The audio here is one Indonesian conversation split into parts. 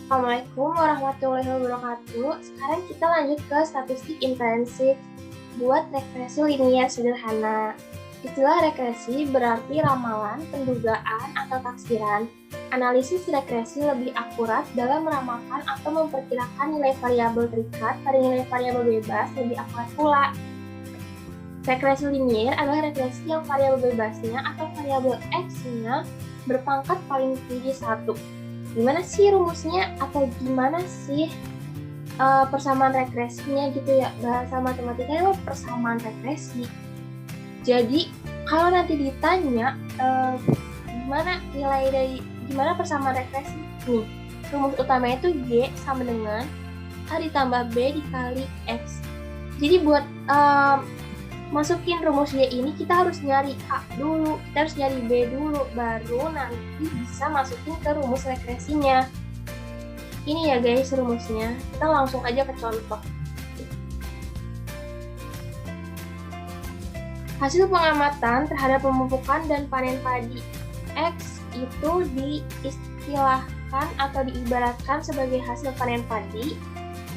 Assalamualaikum warahmatullahi wabarakatuh. Sekarang kita lanjut ke statistik intensif buat regresi linier sederhana. Istilah regresi berarti ramalan, pendugaan, atau taksiran. Analisis regresi lebih akurat dalam meramalkan atau memperkirakan nilai variabel terikat pada nilai variabel bebas lebih akurat pula. Regresi linier adalah regresi yang variabel bebasnya atau variabel X-nya berpangkat paling tinggi 1. Gimana sih rumusnya atau gimana sih persamaan regresinya gitu ya, bahasa matematikanya persamaan regresi. Jadi kalau nanti ditanya gimana persamaan regresi nih, rumus utamanya itu Y sama dengan A ditambah B dikali X. Jadi buat masukin rumus Y ini kita harus nyari A dulu, kita harus nyari B dulu, baru nanti bisa masukin ke rumus regresinya. Ini ya guys rumusnya, kita langsung aja ke contoh. Hasil pengamatan terhadap pemupukan dan panen padi. X itu diistilahkan atau diibaratkan sebagai hasil panen padi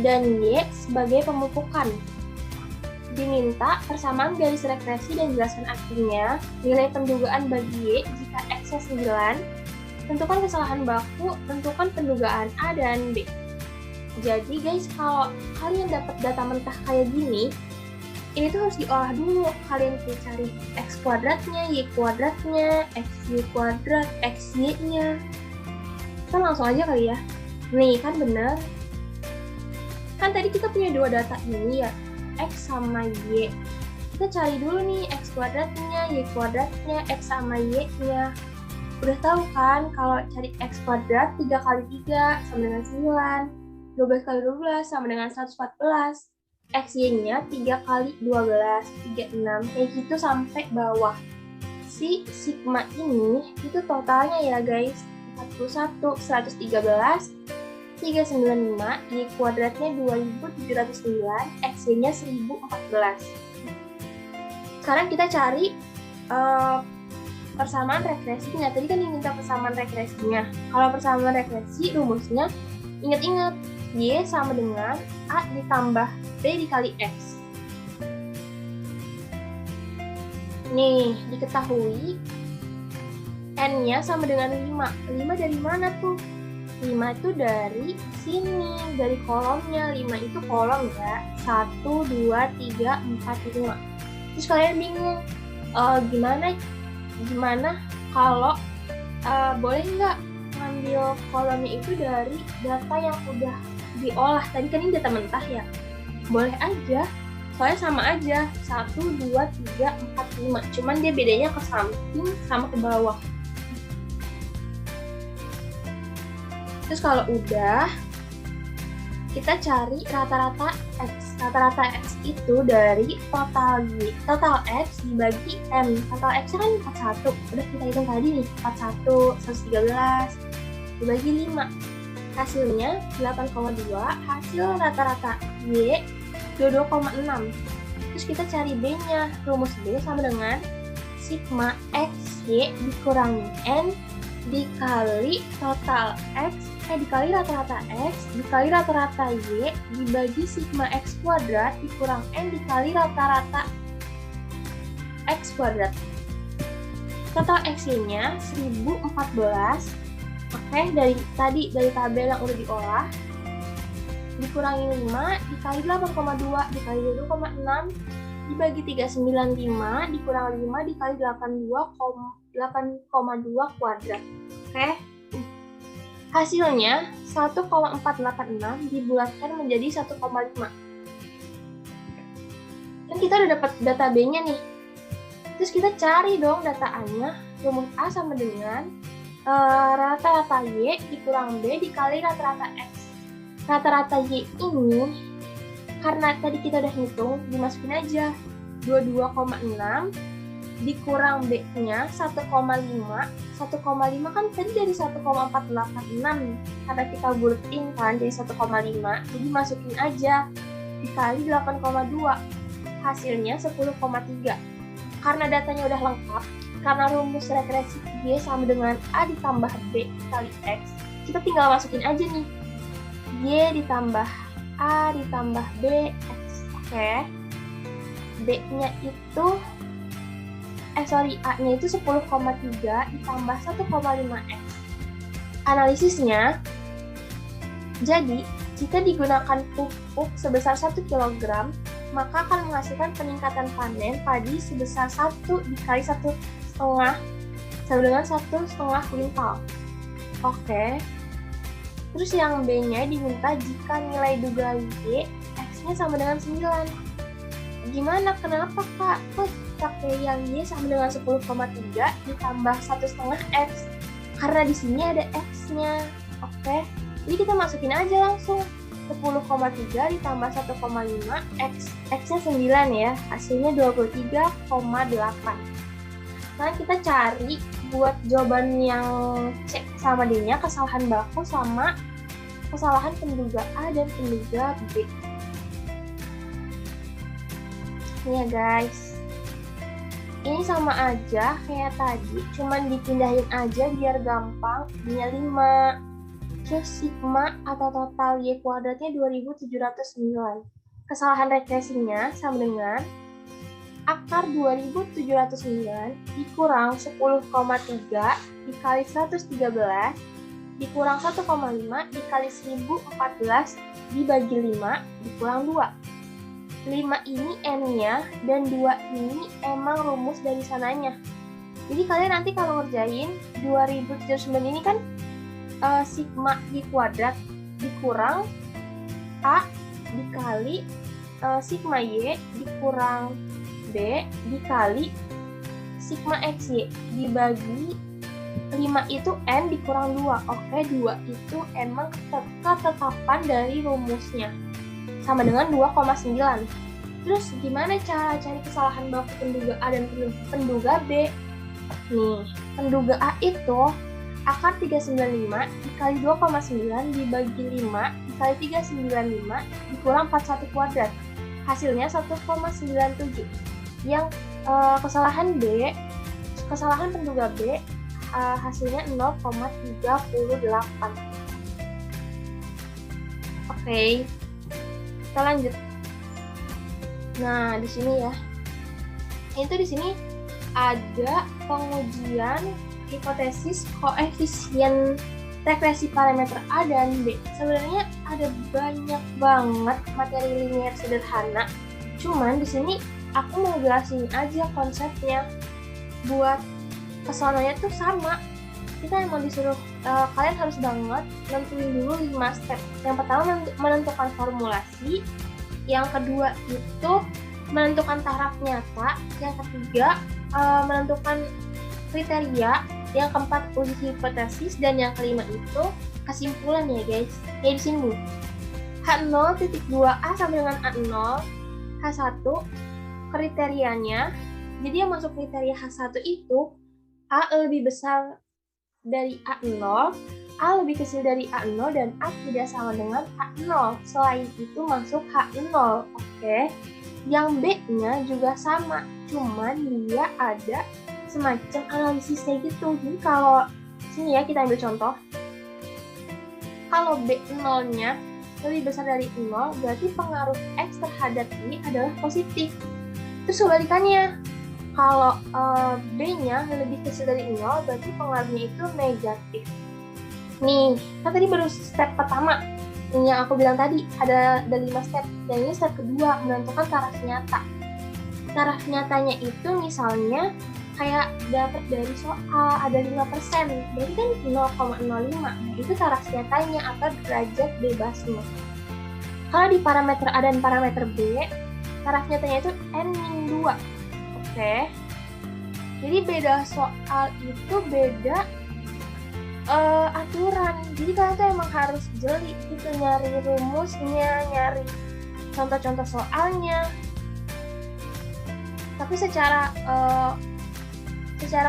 dan Y sebagai pemupukan. Diminta persamaan garis regresi dan jelaskan artinya. Nilai pendugaan bagi Y jika X-nya 9. Tentukan kesalahan baku, tentukan pendugaan A dan B. Jadi guys, kalau kalian dapat data mentah kayak gini, ini tuh harus diolah dulu. Kalian cari X kuadratnya, Y kuadratnya, XY kuadrat, XY-nya. Kita langsung aja kali ya. Nih, kan bener. Kan tadi kita punya dua data ini ya, X sama Y. Kita cari dulu nih X kuadratnya, Y kuadratnya, X sama Y-nya. Udah tahu kan kalau cari X kuadrat 3 kali 3 sama dengan 9. 12 kali 12 sama dengan 114. XY-nya 3 kali 12, 36. Kayak gitu sampai bawah. Si sigma ini itu totalnya ya guys, 41, 113, 395, Y kuadratnya 2709, XY-nya 1014. Sekarang kita cari persamaan regresinya. Tadi kan diminta persamaan regresinya. Kalau persamaan regresi rumusnya, ingat-ingat, Y sama dengan A ditambah B dikali X. Nih, diketahui N-nya sama dengan 5. 5 dari mana tuh? 5 itu dari sini, dari kolomnya. 5 itu kolom ya, 1, 2, 3, 4, 5. Terus kalian bingung, gimana kalau boleh nggak ngambil kolomnya itu dari data yang udah diolah? Tadi kan ini data mentah ya, boleh aja, soalnya sama aja, 1, 2, 3, 4, 5, cuman dia bedanya ke samping sama ke bawah. Terus kalau udah, kita cari rata-rata X. Rata-rata X itu dari total Y. Total X dibagi M. Total X kan 41. Udah kita hitung tadi nih, 41, 113, dibagi 5. Hasilnya 8,2. Hasil rata-rata Y 22,6. Terus kita cari B-nya. Rumus B sama dengan sigma XY dikurangi N dikali total X dikali rata-rata X dikali rata-rata Y dibagi sigma X kuadrat dikurang N dikali rata-rata X kuadrat. Total XY-nya 1014. Oke, dari tabel yang udah diolah, dikurangi 5 dikali 8,2 dikali 2,6 dibagi 395 dikurang 5 dikali 8,2 kuadrat. Oke. Hasilnya 1,486 dibulatkan menjadi 1,5. Kan kita udah dapat data B-nya nih. Terus kita cari dong data A-nya. Rumus A sama dengan rata-rata Y dikurang B dikali rata-rata X. Rata-rata Y ini, karena tadi kita udah hitung, dimasukin aja 22,6 dikurang B-nya 1,5. 1,5 kan tadi dari 1,486. Karena kita bulatin kan jadi 1,5. Jadi masukin aja dikali 8,2. Hasilnya 10,3. Karena datanya udah lengkap, karena rumus regresi Y sama dengan A ditambah B dikali X, kita tinggal masukin aja nih Y ditambah A ditambah B, X. Oke. B-nya itu, A-nya itu 10,3 ditambah 1,5X. Analisisnya, jadi jika digunakan pupuk sebesar 1 kg, maka akan menghasilkan peningkatan panen padi sebesar 1 dikali 1,5 sama dengan 1,5 kuintal. Oke. Terus yang B-nya diminta jika nilai dugaan Y, X-nya sama dengan 9. Gimana? Kenapa, Kak? Kok pakai yang Y sama dengan 10,3 ditambah 1,5 X? Karena di sini ada X-nya. Oke. Jadi kita masukin aja langsung. 10,3 ditambah 1,5 X-nya 9 ya. Hasilnya 23,8. Sekarang kita cari buat jawaban yang C sama D-nya, kesalahan baku sama kesalahan penduga A dan penduga B. Ini ya guys. Ini sama aja kayak tadi, cuman dipindahin aja biar gampang. Ini 5. Terus sigma atau total Y kuadratnya 2709. Kesalahan regresinya sama dengan akar 2709 dikurang 10,3 dikali 113 dikurang 1,5 dikali 1014 dibagi 5 dikurang 2. 5 ini N-nya dan 2 ini emang rumus dari sananya. Jadi kalian nanti kalau ngerjain 2079 ini kan sigma Y kuadrat dikurang A dikali sigma Y dikurang B dikali sigma XY dibagi 5 itu N dikurang 2. Oke, 2 itu emang ketetapan dari rumusnya. Sama dengan 2,9. Terus gimana cara cari kesalahan baku penduga A dan penduga B? Nih, penduga A itu akar 395 dikali 2,9 dibagi 5 dikali 395 dikurang 41 kuadrat. Hasilnya 1,97. Yang kesalahan penduga B hasilnya 0,38. Oke, kita lanjut. Nah, di sini ya. Itu di sini ada pengujian hipotesis koefisien regresi parameter A dan B. Sebenarnya ada banyak banget materi linear sederhana. Cuman di sini aku mau jelasin aja konsepnya. Buat kesananya tuh sama. Kita emang disuruh kalian harus banget nentuin dulu 5 step. Yang pertama menentukan formulasi, yang kedua itu menentukan taraf nyata, yang ketiga menentukan kriteria, yang keempat uji hipotesis, dan yang kelima itu kesimpulan ya guys. Kayak di sini H0.2A sama dengan A0, H1 kriterianya. Jadi yang masuk kriteria H1 itu A lebih besar dari A0, A lebih kecil dari A0, dan A tidak sama dengan A0. Selain itu masuk H0. Oke. Yang B-nya juga sama, cuman dia ada semacam analisisnya gitu. Jadi kalau sini ya kita ambil contoh. Kalau B0-nya lebih besar dari 0, berarti pengaruh X terhadap Y adalah positif. Terus kebalikannya, kalau B-nya lebih kecil dari 0, berarti pengaruhnya itu negatif. Nih, kan tadi baru step pertama. Ini yang aku bilang tadi, ada 5 step. Dan ini step kedua, menentukan taraf nyata. Taraf nyatanya itu misalnya kayak dapat dari soal ada 5%, berarti kan 0,05. Itu taraf nyatanya atau derajat bebasnya. Kalau di parameter A dan parameter B, taraf nyatanya itu N-2. Oke. Jadi beda soal itu beda aturan. Jadi kalian tuh emang harus jeli gitu nyari rumusnya, nyari contoh-contoh soalnya. Tapi secara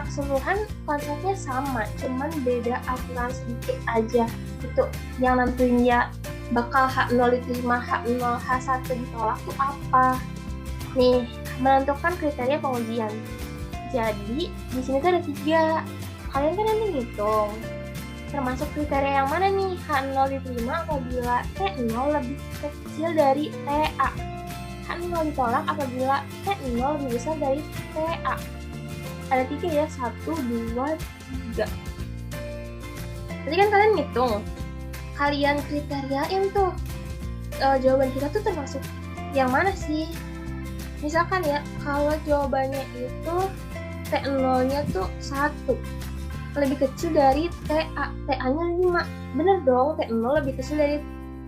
keseluruhan konsepnya sama, cuman beda aturan sedikit aja. Itu yang nentuin ya bakal H0 diterima, H0, H1 ditolak tuh apa. Nih, menentukan kriteria pengujian. Jadi di sini tuh ada 3. Kalian kan nanti ngitung termasuk kriteria yang mana nih? H0 diterima apabila T0 lebih kecil dari TA. H0 ditolak apabila T0 lebih besar dari TA. Ada 3 ya, 1, 2, 3. Tadi kan kalian ngitung, kalian kriteriain tuh jawaban kita tuh termasuk yang mana sih? Misalkan ya, kalau jawabannya itu T0-nya tuh 1, lebih kecil dari TA, TA-nya 5. Bener dong, T0 lebih kecil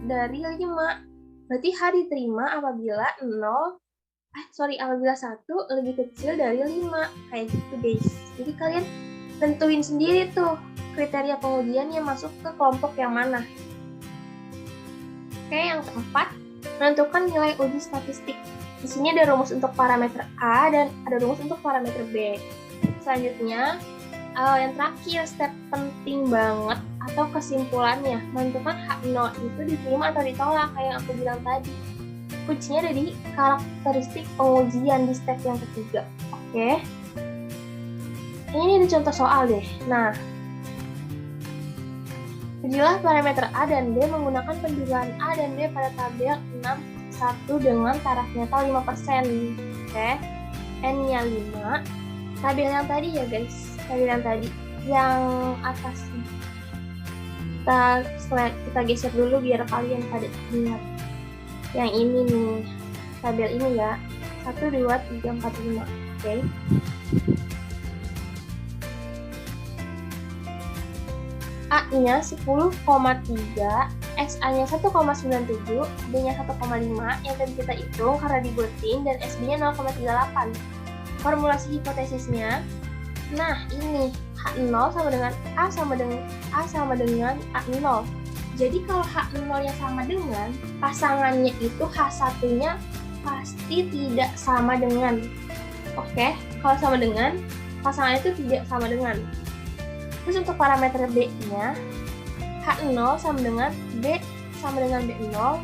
dari 5. Berarti H diterima apabila apabila 1 lebih kecil dari 5. Kayak gitu guys. Jadi kalian tentuin sendiri tuh kriteria pengujian yang masuk ke kelompok yang mana. Oke, yang keempat, menentukan nilai uji statistik. Di sini ada rumus untuk parameter A dan ada rumus untuk parameter B. Selanjutnya, yang terakhir, step penting banget atau kesimpulannya, menentukan H0 itu diterima atau ditolak kayak yang aku bilang tadi. Kuncinya ada di karakteristik pengujian di step yang ketiga. Oke. Ini ada contoh soal deh. Nah, ujilah parameter A dan B menggunakan penjualan A dan B pada tabel 6.1 dengan taraf netto 5%. Oke. N-nya 5. Tabel yang tadi ya guys. Tabel yang tadi. Yang atas. Kita geser dulu biar kalian pada ingat. Yang ini nih. Tabel ini ya. 1, 2, 3, 4, 5. Oke. A-nya 10,3, XA-nya 1,97, B-nya 1,5 yang tadi kita hitung karena dibuletin, dan SB-nya 0,38. Formulasi hipotesisnya, nah ini H0 sama dengan A sama dengan A0. Jadi kalau H0-nya sama dengan, pasangannya itu H1-nya pasti tidak sama dengan. Oke, kalau sama dengan, pasangannya itu tidak sama dengan. Terus untuk parameter B-nya, H0 sama dengan B sama dengan B0,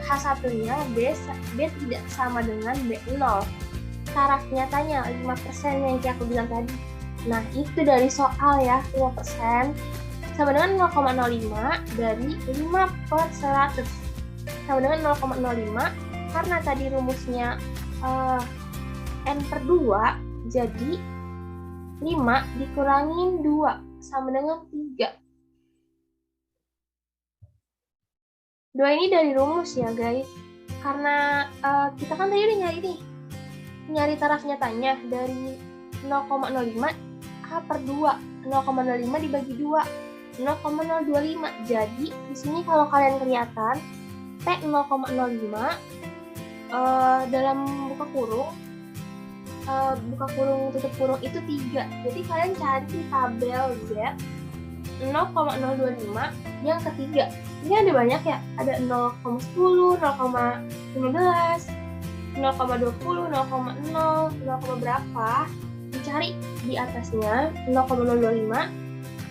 H1-nya B tidak sama dengan B0. Tarafnya tanya 5% yang kayak aku bilang tadi. Nah, itu dari soal ya, 5% sama dengan 0,05 dari 5/100. Sama dengan 0,05 karena tadi rumusnya N/2, jadi 5 dikurangin 2 sama dengan 3. 2 ini dari rumus ya guys. Karena kita kan tadi udah nyari taraf nyatanya dari 0,05 A/2. 0,05 dibagi 2, 0,025. Jadi di sini kalau kalian kelihatan T 0,05 dalam buka kurung tutup kurung itu 3. Jadi kalian cari di tabel Z 0,025 yang ketiga. Ini ada banyak ya, ada 0,10, 0,15, 0,20, 0,0 berapa. Dicari di atasnya 0,025,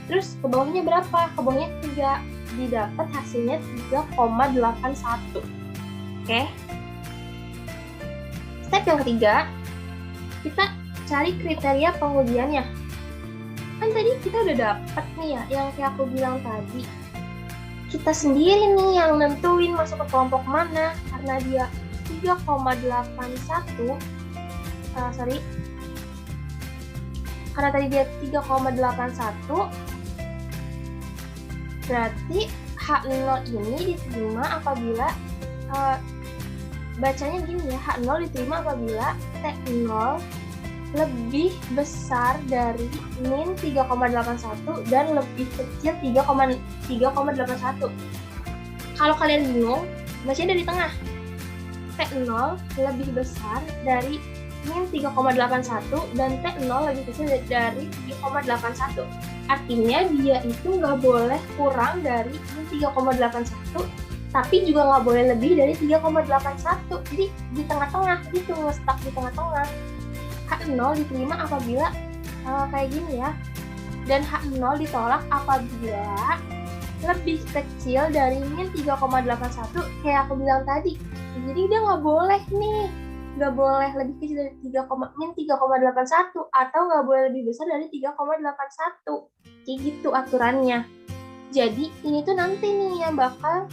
terus ke bawahnya berapa? Ke bawahnya 3. Didapat hasilnya 3,81. Oke. Step yang ketiga, kita cari kriteria pengujiannya. Kan tadi kita udah dapet nih ya, yang kayak aku bilang tadi. Kita sendiri nih yang nentuin masuk ke kelompok mana, karena dia 3,81. Karena tadi dia 3,81, berarti H0 ini diterima apabila bacanya gini ya, H0 diterima apabila T0 lebih besar dari min 3,81 dan lebih kecil 3,81. Kalau kalian bingung, bacanya dari tengah. T0 lebih besar dari min 3,81 dan T0 lebih kecil dari 3,81. Artinya dia itu nggak boleh kurang dari min 3,81, tapi juga nggak boleh lebih dari 3,81. Jadi di tengah-tengah, gitu, nge-stuck di tengah-tengah. H0 diterima apabila kayak gini ya, dan H0 ditolak apabila lebih kecil dari min 3,81 kayak aku bilang tadi. Jadi dia nggak boleh nih, nggak boleh lebih kecil dari min 3,81 atau nggak boleh lebih besar dari 3,81. Kayak gitu aturannya. Jadi ini tuh nanti nih yang bakal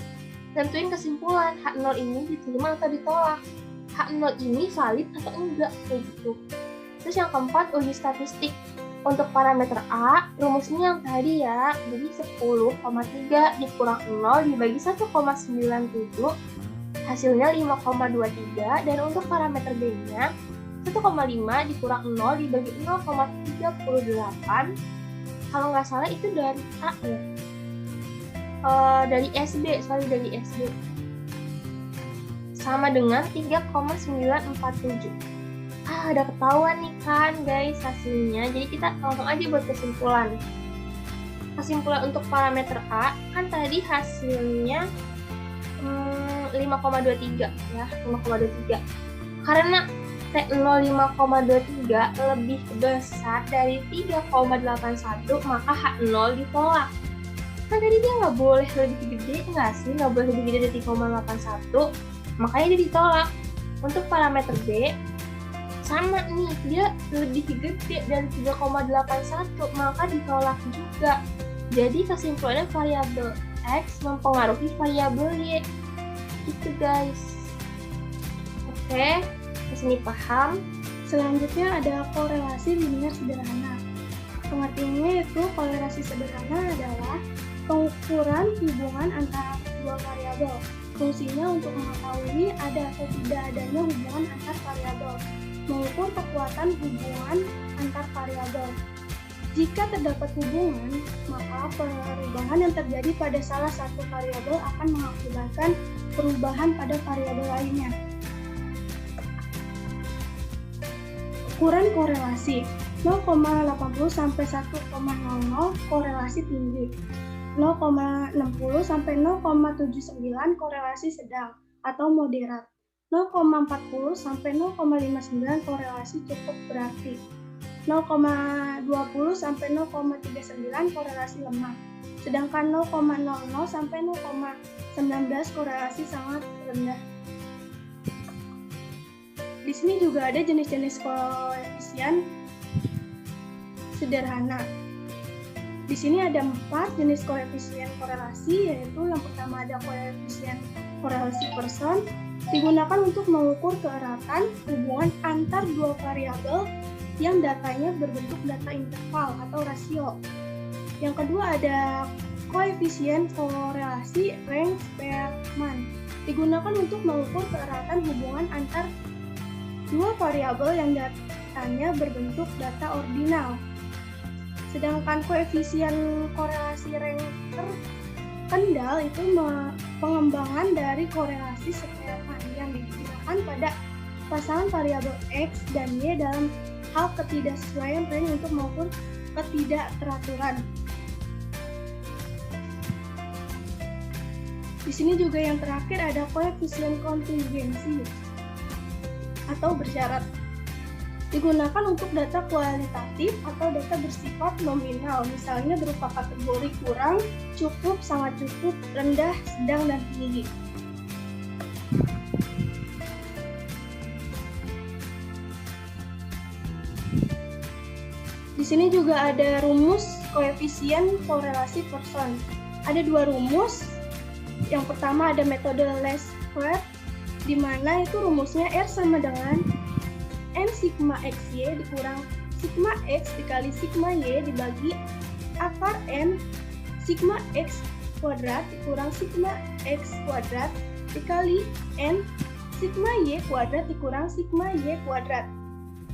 nentuin kesimpulan H0 ini diterima atau ditolak. H0 ini valid atau enggak, kayak gitu. Terus yang keempat, uji statistik. Untuk parameter A, rumusnya yang tadi ya, jadi 10,3 dikurang 0 dibagi 1,97, hasilnya 5,23, dan untuk parameter B-nya, 1,5 dikurang 0 dibagi 0,38, kalau nggak salah itu dari A ya, dari SB, sama dengan 3,947. Udah ketahuan nih kan guys hasilnya. Jadi kita langsung aja buat kesimpulan. Kesimpulan untuk parameter A kan tadi hasilnya 5,23 ya, 5,23. Karena T0 5,23 lebih besar dari 3,81, maka H0 ditolak. Kan tadi dia nggak boleh lebih gede, nggak sih? Nggak boleh lebih gede dari 3,81, makanya dia ditolak. Untuk parameter B, sama nih, dia lebih gede dari 3,81, maka ditolak juga. Jadi kesimpulannya variabel X mempengaruhi variabel Y. Itu guys. Oke, kesini paham? Selanjutnya ada korelasi linear sederhana. Pengertiannya itu korelasi sederhana adalah pengukuran hubungan antara dua variabel. Fungsinya untuk mengetahui ada atau tidak adanya hubungan antar variabel. Mengukur kekuatan hubungan antar variabel. Jika terdapat hubungan, maka perubahan yang terjadi pada salah satu variabel akan mengakibatkan perubahan pada variabel lainnya. Ukuran korelasi 0,80 sampai 1,00 korelasi tinggi, 0,60 sampai 0,79 korelasi sedang atau moderat, 0,40 sampai 0,59 korelasi cukup berarti, 0,20 sampai 0,39 korelasi lemah, sedangkan 0,00 sampai 0,19 korelasi sangat rendah. Di sini juga ada jenis-jenis koefisien sederhana. Di sini ada 4 jenis koefisien korelasi, yaitu yang pertama ada koefisien korelasi Pearson, digunakan untuk mengukur keeratan hubungan antar dua variabel yang datanya berbentuk data interval atau rasio. Yang kedua ada koefisien korelasi Range-Spearman, digunakan untuk mengukur keeratan hubungan antar dua variabel yang datanya berbentuk data ordinal. Sedangkan koefisien korelasi Range-Kendall itu pengembangan dari korelasi Spearman yang digunakan pada pasangan variabel X dan Y dalam hal ketidaksesuaian range untuk mengukur ketidakteraturan. Di sini juga yang terakhir ada koefisien kontingensi atau bersyarat, digunakan untuk data kualitatif atau data bersifat nominal, misalnya berupa kategori kurang, cukup, sangat cukup, rendah, sedang, dan tinggi. Di sini juga ada rumus koefisien korelasi Pearson. Ada dua rumus. Yang pertama ada metode least square, di mana itu rumusnya R sama dengan N sigma XY dikurang sigma X dikali sigma Y dibagi akar N sigma X kuadrat dikurang sigma X kuadrat dikali N sigma Y kuadrat dikurang sigma Y kuadrat.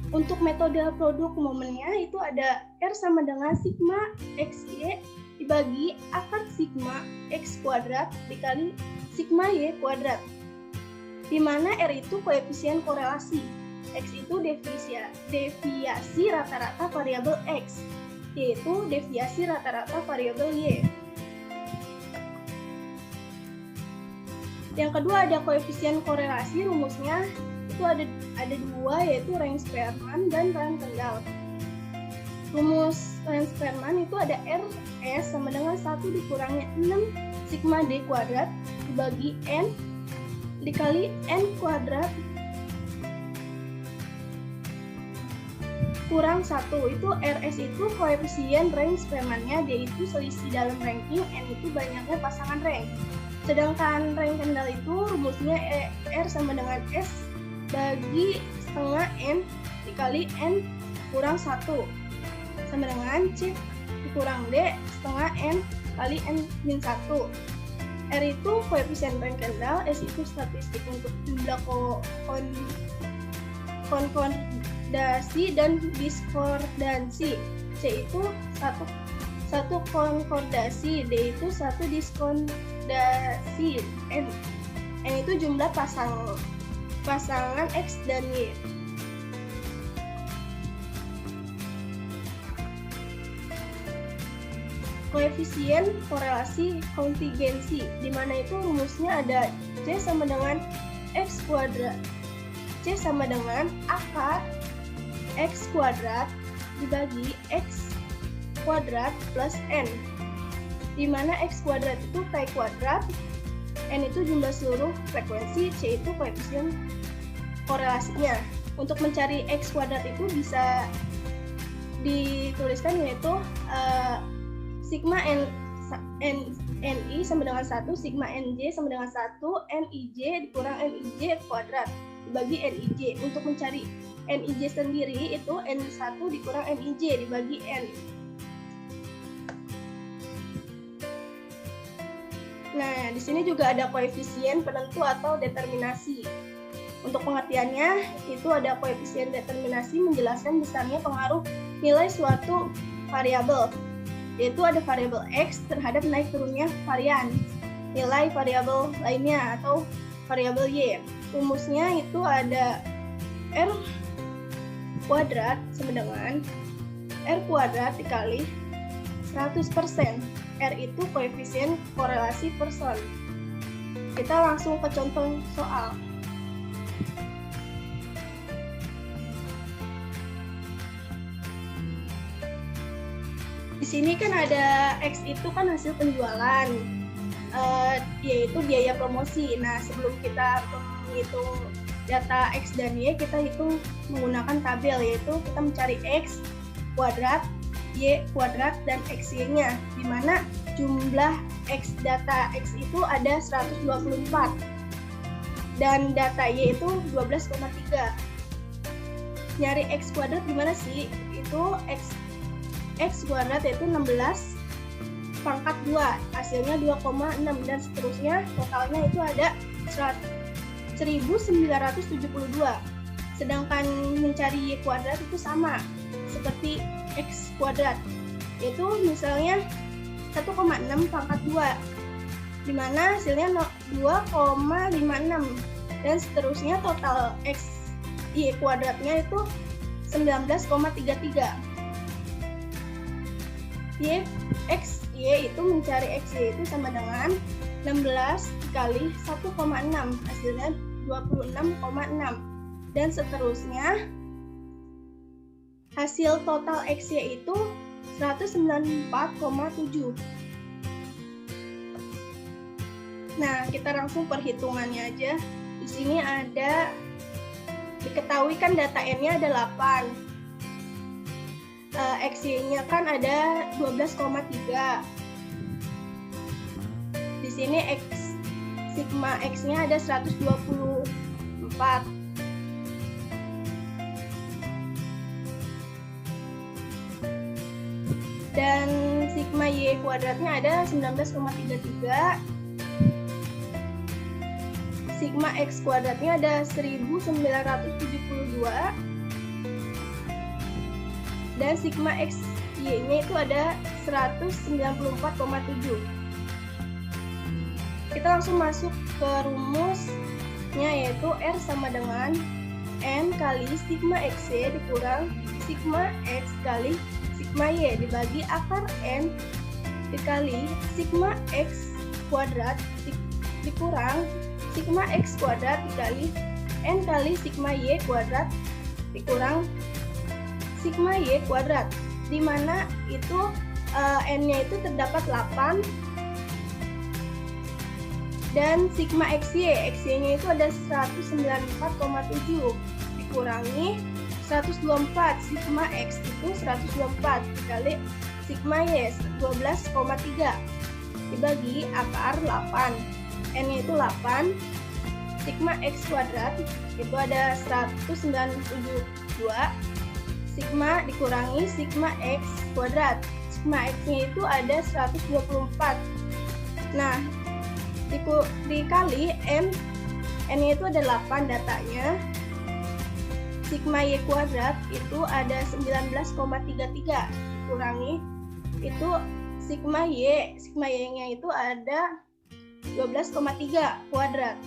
Untuk metode produk momennya itu ada R sama dengan sigma XY dibagi akar sigma X kuadrat dikali sigma Y kuadrat, di mana R itu koefisien korelasi, X itu deviasi rata-rata variabel X, yaitu deviasi rata-rata variabel Y. Yang kedua ada koefisien korelasi, rumusnya itu ada dua, yaitu Range-Spearman dan Range-Kendall. Rumus Range-Spearman itu ada RS sama dengan 1 dikurangnya 6 sigma D kuadrat dibagi N dikali N kuadrat kurang 1. Itu RS itu koefisien rank Spearman-nya, D itu selisih dalam ranking, N itu banyaknya pasangan rank. Sedangkan rank kendal itu rumusnya R sama dengan S bagi setengah N dikali N kurang 1 sama dengan C dikurang D setengah N kali N min 1. R itu koefisien rank kendal, S itu statistik untuk jumlah konkordasi dan diskordansi, C itu satu konkordasi, D itu satu diskordasi, N itu jumlah pasangan X dan Y. Koefisien korelasi kontingensi, di mana itu rumusnya ada C sama dengan X kuadrat. C sama dengan akar X kuadrat dibagi X kuadrat plus N, di mana X kuadrat itu K kuadrat, N itu jumlah seluruh frekuensi, C itu koefisien korelasinya. Untuk mencari X kuadrat itu bisa dituliskan yaitu sigma NI sama dengan 1, sigma NJ sama dengan 1, NIJ dikurang NIJ kuadrat dibagi NIJ. Untuk mencari NIJ sendiri itu N1 dikurang NIJ dibagi N. Nah, di sini juga ada koefisien penentu atau determinasi. Untuk pengertiannya, itu ada koefisien determinasi menjelaskan besarnya pengaruh nilai suatu variabel, yaitu ada variabel X terhadap naik turunnya varian nilai variabel lainnya atau variabel Y. Rumusnya itu ada R kuadrat sama dengan R kuadrat dikali 100%. R itu koefisien korelasi person. Kita langsung ke contoh soal. Di sini kan ada X itu kan hasil penjualan, yaitu biaya promosi. Nah, sebelum kita menghitung data X dan Y, kita hitung menggunakan tabel, yaitu kita mencari X kuadrat, Y kuadrat, dan XY-nya, di mana jumlah data X itu ada 124, dan data Y itu 12,3. Nyari X kuadrat gimana sih? Itu X kuadrat yaitu 16 pangkat 2, hasilnya 2,6, dan seterusnya, totalnya itu ada 1972. Sedangkan mencari Y kuadrat itu sama seperti X kuadrat, yaitu misalnya 1,6 pangkat 2, di mana hasilnya 2,56, dan seterusnya total X Y kuadratnya itu 19,33. Y itu mencari XY itu sama dengan 16 dikali 1,6, hasilnya 26,6, dan seterusnya hasil total XY itu 194,7. Nah, kita langsung perhitungannya aja. Di sini ada diketahui kan data N-nya ada 8. XY-nya kan ada 12,3. Di sini sigma X-nya ada 124. Dan sigma Y kuadratnya ada 19,33. Sigma X kuadratnya ada 1972. Dan sigma X Y-nya itu ada 194,7. Kita langsung masuk ke rumusnya, yaitu R sama dengan N kali sigma XY dikurang sigma X kali sigma Y dibagi akar N dikali sigma X kuadrat dikurang sigma X kuadrat dikali N kali sigma Y kuadrat dikurang sigma Y kuadrat, di mana itu N-nya itu terdapat 8, dan sigma XY-nya itu ada 194,7 dikurangi 124. Sigma X itu 124 dikali sigma Y 12,3 dibagi akar 8. N-nya itu 8. Sigma X kuadrat itu ada 192. Sigma dikurangi sigma X kuadrat. Sigma X-nya itu ada 124. Nah, dikali N-nya itu ada 8 datanya. Sigma Y kuadrat itu ada 19,33 dikurangi itu sigma Y-nya itu ada 12,3 kuadrat.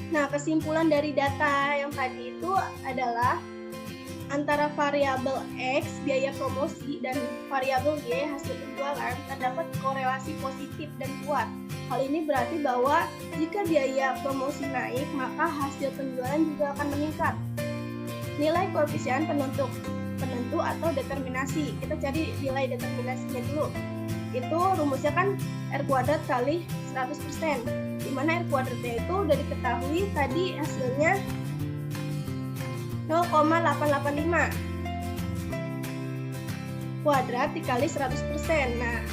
Nah, kesimpulan dari data yang tadi itu adalah antara variabel X biaya promosi dan variabel Y hasil penjualan terdapat korelasi positif dan kuat. Hal ini berarti bahwa jika biaya promosi naik, maka hasil penjualan juga akan meningkat. Nilai koefisien penentu atau determinasi. Kita cari nilai determinasinya dulu. Itu rumusnya kan R kuadrat kali 100%. Di mana R kuadratnya itu udah diketahui tadi hasilnya 0,885 kuadrat dikali 100%. Nah,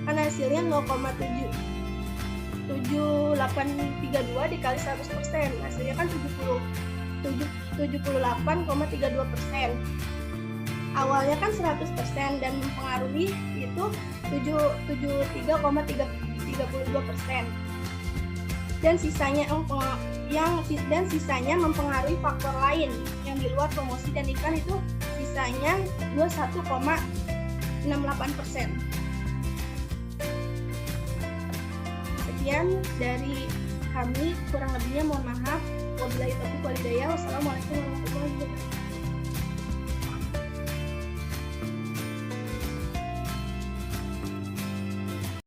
kan hasilnya 0,7832 dikali 100%. Hasilnya kan 78,32%. Awalnya kan 100% dan mempengaruhi itu 73,32%. Dan sisanya mempengaruhi faktor lain yang di luar promosi dan iklan itu sisanya 21,68%. Sekian dari kami, kurang lebihnya mohon maaf. Wabillahi taufiq wal hidayah. Wassalamualaikum warahmatullahi wabarakatuh.